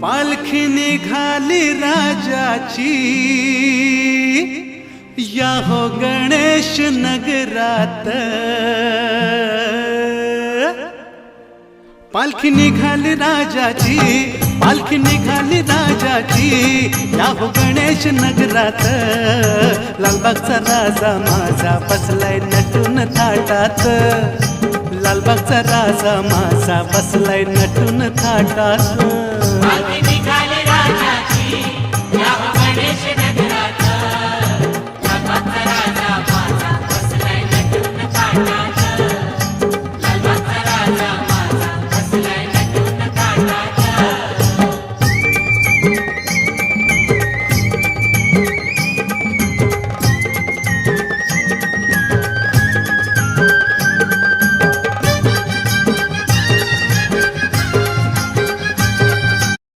पालखी निघाली राजाची, या हो गणेश नगरात। पालखी निघाली राजाची, पालखी निघाली राजाची, या हो गणेश नगरात। लालबागचा राजा माझा बसलाय नटून थाटात, लालबागचा राजा माझा बसलाय नटून थाटात।